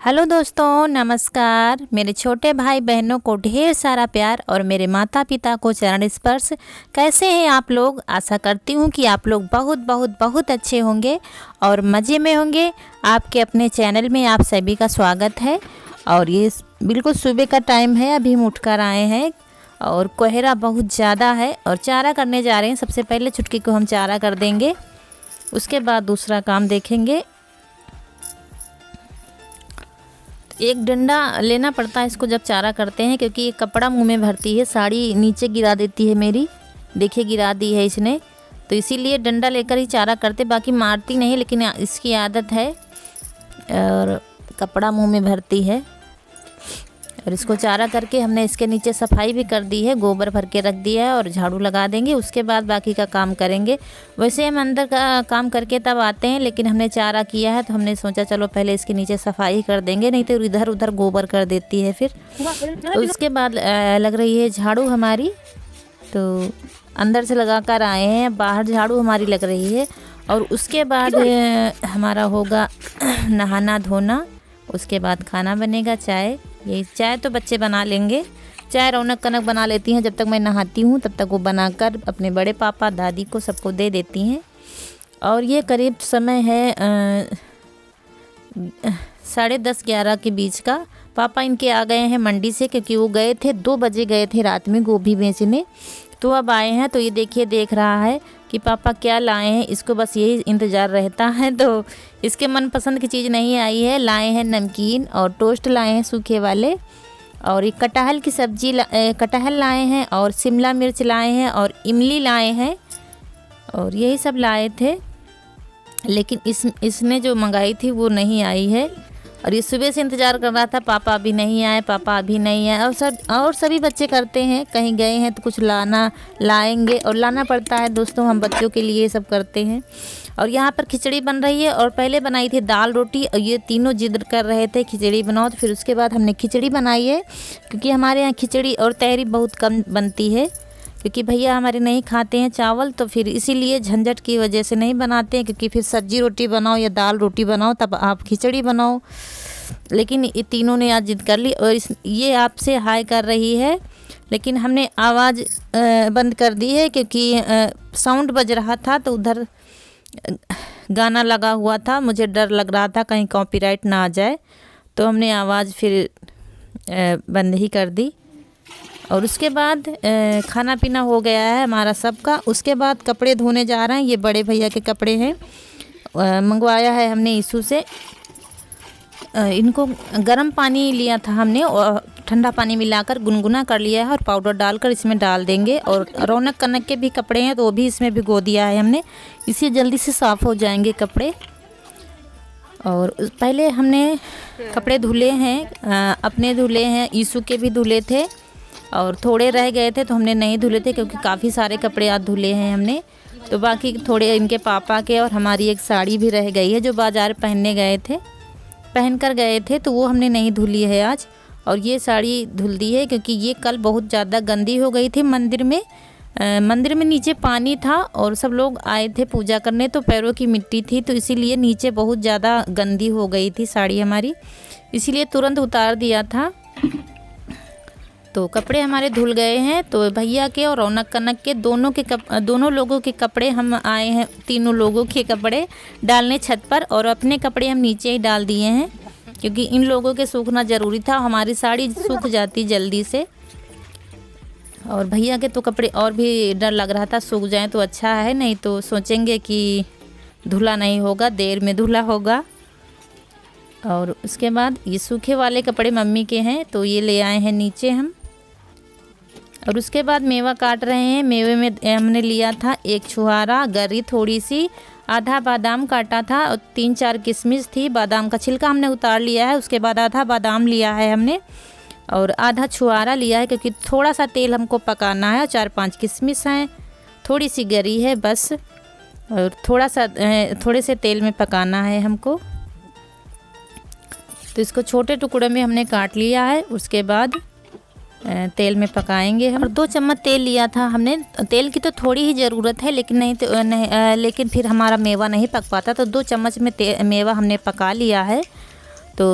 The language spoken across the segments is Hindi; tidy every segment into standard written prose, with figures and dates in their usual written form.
हेलो दोस्तों, नमस्कार। मेरे छोटे भाई बहनों को ढेर सारा प्यार और मेरे माता पिता को चरण स्पर्श। कैसे हैं आप लोग? आशा करती हूँ कि आप लोग बहुत बहुत बहुत अच्छे होंगे और मज़े में होंगे। आपके अपने चैनल में आप सभी का स्वागत है। और ये बिल्कुल सुबह का टाइम है, अभी हम उठ कर आए हैं और कोहरा बहुत ज़्यादा है और चारा करने जा रहे हैं। सबसे पहले छुटकी को हम चारा कर देंगे, उसके बाद दूसरा काम देखेंगे। एक डंडा लेना पड़ता है इसको जब चारा करते हैं, क्योंकि ये कपड़ा मुंह में भरती है, साड़ी नीचे गिरा देती है मेरी। देखिए गिरा दी है इसने, तो इसीलिए डंडा लेकर ही चारा करते। बाकी मारती नहीं, लेकिन इसकी आदत है और कपड़ा मुंह में भरती है। और इसको चारा करके हमने इसके नीचे सफाई भी कर दी है, गोबर भर के रख दिया है और झाड़ू लगा देंगे। उसके बाद बाकी का काम करेंगे। वैसे हम अंदर का काम करके तब आते हैं, लेकिन हमने चारा किया है तो हमने सोचा चलो पहले इसके नीचे सफाई कर देंगे, नहीं तो इधर उधर गोबर कर देती है फिर। तो उसके बाद लग रही है झाड़ू हमारी, तो अंदर से लगा कर आए हैं, बाहर झाड़ू हमारी लग रही है। और उसके बाद हमारा होगा नहाना धोना, उसके बाद खाना बनेगा। चाय, यही चाय तो बच्चे बना लेंगे। चाय रौनक कनक बना लेती हैं, जब तक मैं नहाती हूँ तब तक वो बनाकर अपने बड़े पापा दादी को सबको दे देती हैं। और ये करीब समय है 10:30 11 के बीच का। पापा इनके आ गए हैं मंडी से, क्योंकि वो गए थे 2 बजे गए थे रात में गोभी बेचने, तो अब आए हैं। तो ये देखिए देख रहा है कि पापा क्या लाए हैं, इसको बस यही इंतज़ार रहता है। तो इसके मनपसंद की चीज़ नहीं आई है। लाए हैं नमकीन और टोस्ट लाए हैं सूखे वाले, और एक कटहल की सब्जी कटहल लाए हैं, और शिमला मिर्च लाए हैं, और इमली लाए हैं, और यही सब लाए थे। लेकिन इसने जो मंगाई थी वो नहीं आई है। और ये सुबह से इंतज़ार कर रहा था, पापा अभी नहीं आए, पापा अभी नहीं आए। और सभी बच्चे करते हैं, कहीं गए हैं तो कुछ लाएंगे और लाना पड़ता है दोस्तों, हम बच्चों के लिए ये सब करते हैं। और यहाँ पर खिचड़ी बन रही है, और पहले बनाई थी दाल रोटी, और ये तीनों जिद कर रहे थे खिचड़ी बनाओ, तो फिर उसके बाद हमने खिचड़ी बनाई है। क्योंकि हमारे यहाँ खिचड़ी और तहरी बहुत कम बनती है, क्योंकि भैया हमारे नहीं खाते हैं चावल, तो फिर इसीलिए झंझट की वजह से नहीं बनाते हैं। क्योंकि फिर सब्जी रोटी बनाओ या दाल रोटी बनाओ तब आप खिचड़ी बनाओ। लेकिन ये तीनों ने आज जिद कर ली, और ये आपसे हाय कर रही है, लेकिन हमने आवाज़ बंद कर दी है, क्योंकि साउंड बज रहा था तो उधर गाना लगा हुआ था। मुझे डर लग रहा था कहीं कॉपीराइट ना आ जाए, तो हमने आवाज़ फिर बंद ही कर दी। और उसके बाद खाना पीना हो गया है हमारा सबका। उसके बाद कपड़े धोने जा रहे हैं। ये बड़े भैया के कपड़े हैं, मंगवाया है हमने ईशू से। इनको गर्म पानी लिया था हमने, और ठंडा पानी मिलाकर गुनगुना कर लिया है, और पाउडर डालकर इसमें डाल देंगे। और रौनक कनक के भी कपड़े हैं तो वो भी इसमें भिगो दिया है हमने, इससे जल्दी से साफ़ हो जाएंगे कपड़े। और पहले हमने कपड़े धुले हैं, अपने धुले हैं, ईशू के भी धुले थे, और थोड़े रह गए थे तो हमने नहीं धुले थे, क्योंकि काफ़ी सारे कपड़े आज धुले हैं हमने। तो बाकी थोड़े इनके पापा के, और हमारी एक साड़ी भी रह गई है जो बाज़ार पहन कर गए थे, तो वो हमने नहीं धुली है आज। और ये साड़ी धुल दी है, क्योंकि ये कल बहुत ज़्यादा गंदी हो गई थी। मंदिर में नीचे पानी था, और सब लोग आए थे पूजा करने, तो पैरों की मिट्टी थी, तो इसीलिए नीचे बहुत ज़्यादा गंदी हो गई थी साड़ी हमारी, इसीलिए तुरंत उतार दिया था। तो कपड़े हमारे धुल गए हैं। तो भैया के और रौनक कनक के दोनों लोगों के कपड़े हम आए हैं, तीनों लोगों के कपड़े डालने छत पर, और अपने कपड़े हम नीचे ही डाल दिए हैं, क्योंकि इन लोगों के सूखना ज़रूरी था। हमारी साड़ी सूख जाती जल्दी से, और भैया के तो कपड़े और भी डर लग रहा था सूख जाएं तो अच्छा है, नहीं तो सोचेंगे कि धुला नहीं होगा, देर में धुला होगा। और उसके बाद ये सूखे वाले कपड़े मम्मी के हैं, तो ये ले आए हैं नीचे हम। और उसके बाद मेवा काट रहे हैं। मेवे में हमने लिया था एक छुहारा, गरी थोड़ी सी, आधा बादाम काटा था, और 3-4 किशमिश थी। बादाम का छिलका हमने उतार लिया है। उसके बाद आधा बादाम लिया है हमने, और आधा छुहारा लिया है, क्योंकि थोड़ा सा तेल हमको पकाना है। 4-5 किशमिश हैं, थोड़ी सी गरी है बस, और थोड़े से तेल में पकाना है हमको। तो इसको छोटे टुकड़े में हमने काट लिया है। उसके बाद तेल में पकाएंगे हम। और 2 चम्मच तेल लिया था हमने। तेल की तो थोड़ी ही ज़रूरत है, लेकिन फिर हमारा मेवा नहीं पक पाता, तो 2 चम्मच में मेवा हमने पका लिया है। तो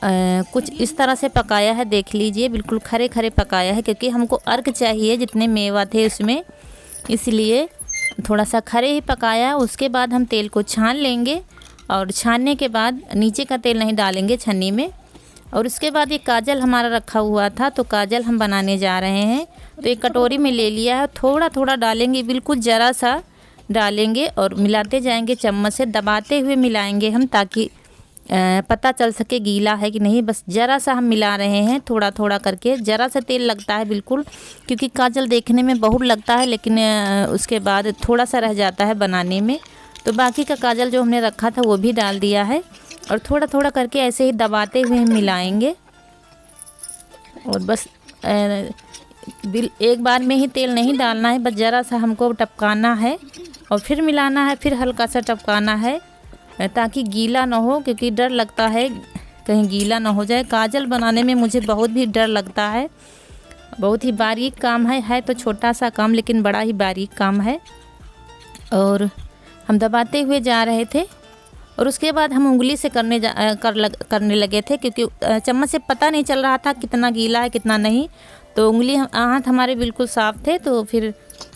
कुछ इस तरह से पकाया है, देख लीजिए बिल्कुल खरे खरे पकाया है, क्योंकि हमको अर्क चाहिए जितने मेवा थे उसमें, इसलिए थोड़ा सा खरे ही पकाया। उसके बाद हम तेल को छान लेंगे और छानने के बाद नीचे का तेल नहीं डालेंगे छन्नी में। और उसके बाद ये काजल हमारा रखा हुआ था, तो काजल हम बनाने जा रहे हैं। तो एक कटोरी में ले लिया है, थोड़ा थोड़ा डालेंगे, बिल्कुल ज़रा सा डालेंगे और मिलाते जाएंगे, चम्मच से दबाते हुए मिलाएंगे हम, ताकि पता चल सके गीला है कि नहीं। बस ज़रा सा हम मिला रहे हैं, थोड़ा थोड़ा करके। ज़रा सा तेल लगता है बिल्कुल, क्योंकि काजल देखने में बहुत लगता है, लेकिन उसके बाद थोड़ा सा रह जाता है बनाने में। तो बाकी का काजल जो हमने रखा था वो भी डाल दिया है और थोड़ा थोड़ा करके ऐसे ही दबाते हुए हम मिलाएंगे। और बस एक बार में ही तेल नहीं डालना है, बस ज़रा सा हमको टपकाना है और फिर मिलाना है, फिर हल्का सा टपकाना है, ताकि गीला ना हो, क्योंकि डर लगता है कहीं गीला ना हो जाए। काजल बनाने में मुझे बहुत भी डर लगता है, बहुत ही बारीक काम है तो छोटा सा काम, लेकिन बड़ा ही बारीक काम है। और हम दबाते हुए जा रहे थे और उसके बाद हम उंगली से करने लगे थे, क्योंकि चम्मच से पता नहीं चल रहा था कितना गीला है कितना नहीं। तो हाथ हमारे बिल्कुल साफ़ थे, तो फिर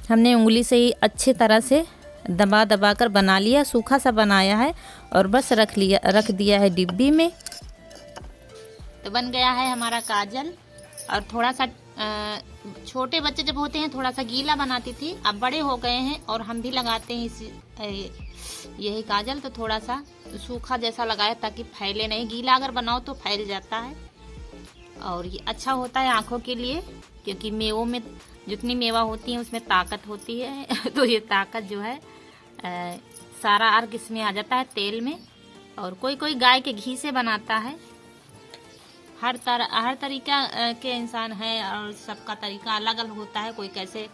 हमने उंगली से ही अच्छे तरह से दबा दबा कर बना लिया, सूखा सा बनाया है और बस रख दिया है डिब्बी में। तो बन गया है हमारा काजल। और थोड़ा सा छोटे बच्चे जब होते हैं थोड़ा सा गीला बनाती थी, अब बड़े हो गए हैं और हम भी लगाते हैं यही काजल, तो थोड़ा सा सूखा जैसा लगाया ताकि फैले नहीं। गीला अगर बनाओ तो फैल जाता है और ये अच्छा होता है आँखों के लिए, क्योंकि मेवों में जितनी मेवा होती है उसमें ताकत होती है। तो ये ताकत जो है सारा अर्क इसमें आ जाता है तेल में। और कोई कोई गाय के घी से बनाता है। हर तरीका के इंसान है और सबका तरीका अलग अलग होता है। कोई कैसे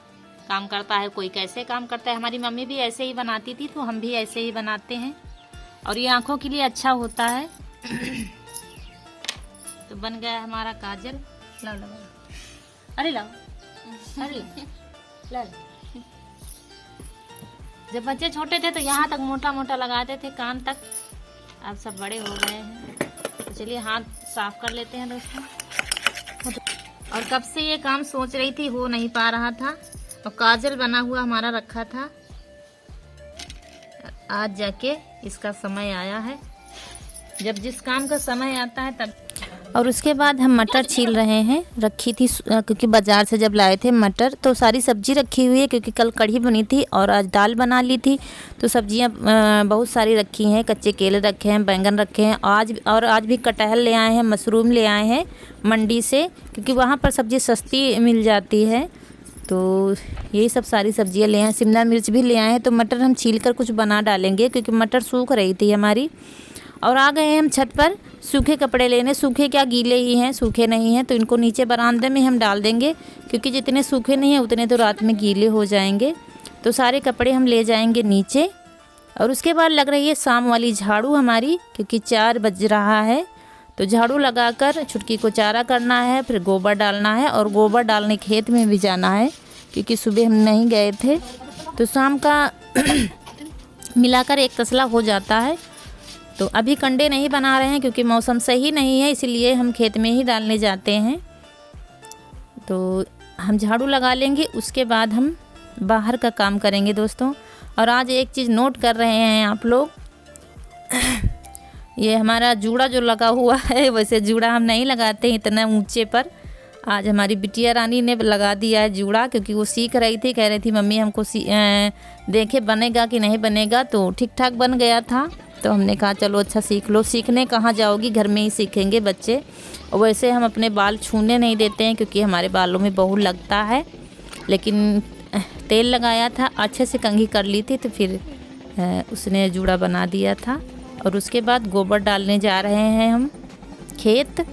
काम करता है, कोई कैसे काम करता है। हमारी मम्मी भी ऐसे ही बनाती थी, तो हम भी ऐसे ही बनाते हैं और ये आँखों के लिए अच्छा होता है। तो बन गया हमारा काजल। लाओ अरे लाओ अरे ला। जब बच्चे छोटे थे तो यहाँ तक मोटा मोटा लगाते थे, कान तक। अब सब बड़े हो गए हैं, तो चलिए हाथ साफ कर लेते हैं दोस्तों। और कब से ये काम सोच रही थी, हो नहीं पा रहा था, और काजल बना हुआ हमारा रखा था। आज जाके इसका समय आया है, जब जिस काम का समय आता है तब। और उसके बाद हम मटर छील रहे हैं, रखी थी क्योंकि बाज़ार से जब लाए थे मटर, तो सारी सब्जी रखी हुई है, क्योंकि कल कढ़ी बनी थी और आज दाल बना ली थी। तो सब्जियां बहुत सारी रखी हैं, कच्चे केले रखे हैं, बैंगन रखे हैं, आज भी कटहल ले आए हैं, मशरूम ले आए हैं मंडी से, क्योंकि वहाँ पर सब्ज़ी सस्ती मिल जाती है। तो यही सब सारी सब्जियां ले आए, शिमला मिर्च भी ले आए हैं। तो मटर हम छील कर कुछ बना डालेंगे, क्योंकि मटर सूख रही थी हमारी। और आ गए हैं हम छत पर सूखे कपड़े लेने। सूखे क्या, गीले ही हैं, सूखे नहीं हैं, तो इनको नीचे बरामदे में हम डाल देंगे, क्योंकि जितने सूखे नहीं हैं उतने तो रात में गीले हो जाएंगे। तो सारे कपड़े हम ले जाएंगे नीचे। और उसके बाद लग रही है शाम वाली झाड़ू हमारी, क्योंकि 4 बज रहा है। तो झाड़ू लगाकर छुटकी को चारा करना है, फिर गोबर डालना है, और गोबर डालने खेत में भी जाना है, क्योंकि सुबह हम नहीं गए थे। तो शाम का मिलाकर एक तसला हो जाता है। तो अभी कंडे नहीं बना रहे हैं, क्योंकि मौसम सही नहीं है, इसलिए हम खेत में ही डालने जाते हैं। तो हम झाड़ू लगा लेंगे, उसके बाद हम बाहर का काम करेंगे दोस्तों। और आज एक चीज़ नोट कर रहे हैं आप लोग, ये हमारा जूड़ा जो लगा हुआ है, वैसे जूड़ा हम नहीं लगाते हैं इतना ऊंचे पर। आज हमारी बिटिया रानी ने लगा दिया है जूड़ा, क्योंकि वो सीख रही थी, कह रही थी मम्मी हमको देखे बनेगा कि नहीं बनेगा। तो ठीक ठाक बन गया था, तो हमने कहा चलो अच्छा सीख लो। सीखने कहाँ जाओगी, घर में ही सीखेंगे बच्चे। वैसे हम अपने बाल छूने नहीं देते हैं, क्योंकि हमारे बालों में बहुत लगता है, लेकिन तेल लगाया था, अच्छे से कंघी कर ली थी, तो फिर उसने जूड़ा बना दिया था। और उसके बाद गोबर डालने जा रहे हैं हम खेत।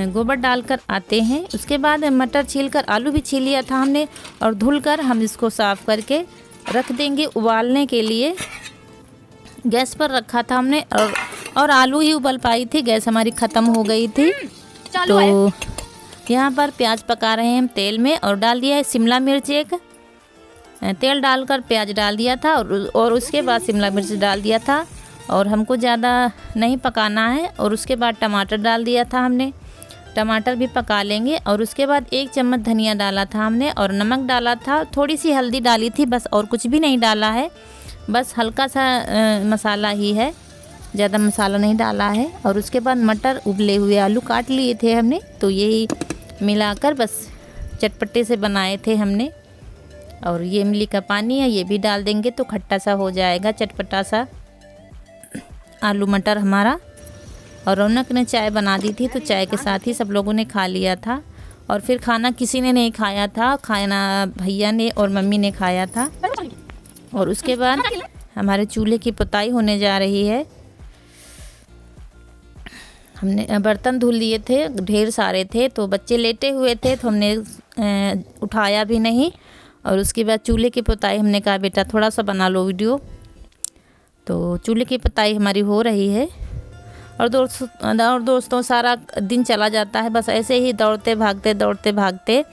गोबर डालकर आते हैं। उसके बाद मटर छीलकर, आलू भी छील लिया था हमने, और धुलकर हम इसको साफ़ करके रख देंगे उबालने के लिए। गैस पर रखा था हमने, और आलू ही उबल पाई थी, गैस हमारी ख़त्म हो गई थी। तो यहाँ पर प्याज पका रहे हैं हम तेल में, और डाल दिया है शिमला मिर्च। एक तेल डालकर प्याज डाल दिया था, और उसके बाद शिमला मिर्च डाल दिया था। और हमको ज़्यादा नहीं पकाना है। और उसके बाद टमाटर डाल दिया था हमने, टमाटर भी पका लेंगे। और उसके बाद 1 चम्मच धनिया डाला था हमने और नमक डाला था, थोड़ी सी हल्दी डाली थी बस, और कुछ भी नहीं डाला है, बस हल्का सा मसाला ही है, ज़्यादा मसाला नहीं डाला है। और उसके बाद मटर, उबले हुए आलू काट लिए थे हमने, तो यही मिलाकर बस चटपटे से बनाए थे हमने। और ये इमली का पानी है, ये भी डाल देंगे तो खट्टा सा हो जाएगा, चटपटा सा आलू मटर हमारा। और रौनक ने चाय बना दी थी, तो चाय के साथ ही सब लोगों ने खा लिया था। और फिर खाना किसी ने नहीं खाया था, खाना भैया ने और मम्मी ने खाया था। और उसके बाद हमारे चूल्हे की पुताई होने जा रही है। हमने बर्तन धुल लिए थे, ढेर सारे थे, तो बच्चे लेटे हुए थे तो हमने उठाया भी नहीं। और उसके बाद चूल्हे की पुताई, हमने कहा बेटा थोड़ा सा बना लो वीडियो। तो चूल्हे की पुताई हमारी हो रही है। और दोस्तों सारा दिन चला जाता है बस ऐसे ही दौड़ते भागते।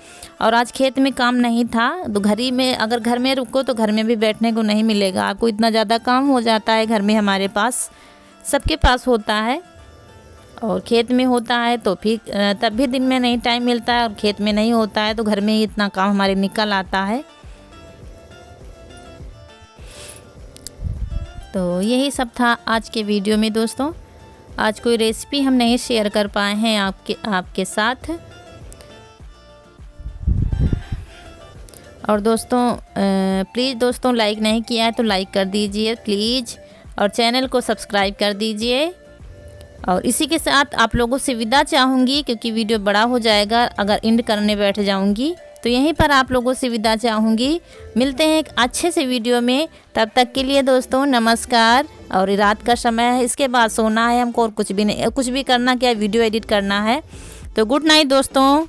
और आज खेत में काम नहीं था, तो घर ही में, अगर घर में रुको तो घर में भी बैठने को नहीं मिलेगा आपको, इतना ज़्यादा काम हो जाता है घर में, हमारे पास, सबके पास होता है। और खेत में होता है तो फिर तब भी दिन में नहीं टाइम मिलता है, और खेत में नहीं होता है तो घर में ही इतना काम हमारे निकल आता है। तो यही सब था आज के वीडियो में दोस्तों। आज कोई रेसिपी हम नहीं शेयर कर पाए हैं आपके साथ। और दोस्तों प्लीज़ दोस्तों, लाइक नहीं किया है तो लाइक कर दीजिए प्लीज़, और चैनल को सब्सक्राइब कर दीजिए। और इसी के साथ आप लोगों से विदा चाहूँगी, क्योंकि वीडियो बड़ा हो जाएगा अगर एंड करने बैठ जाऊँगी, तो यहीं पर आप लोगों से विदा चाहूँगी। मिलते हैं एक अच्छे से वीडियो में, तब तक के लिए दोस्तों नमस्कार। और रात का समय है, इसके बाद सोना है हमको, और कुछ भी नहीं, कुछ भी करना क्या, वीडियो एडिट करना है। तो गुड नाइट दोस्तों।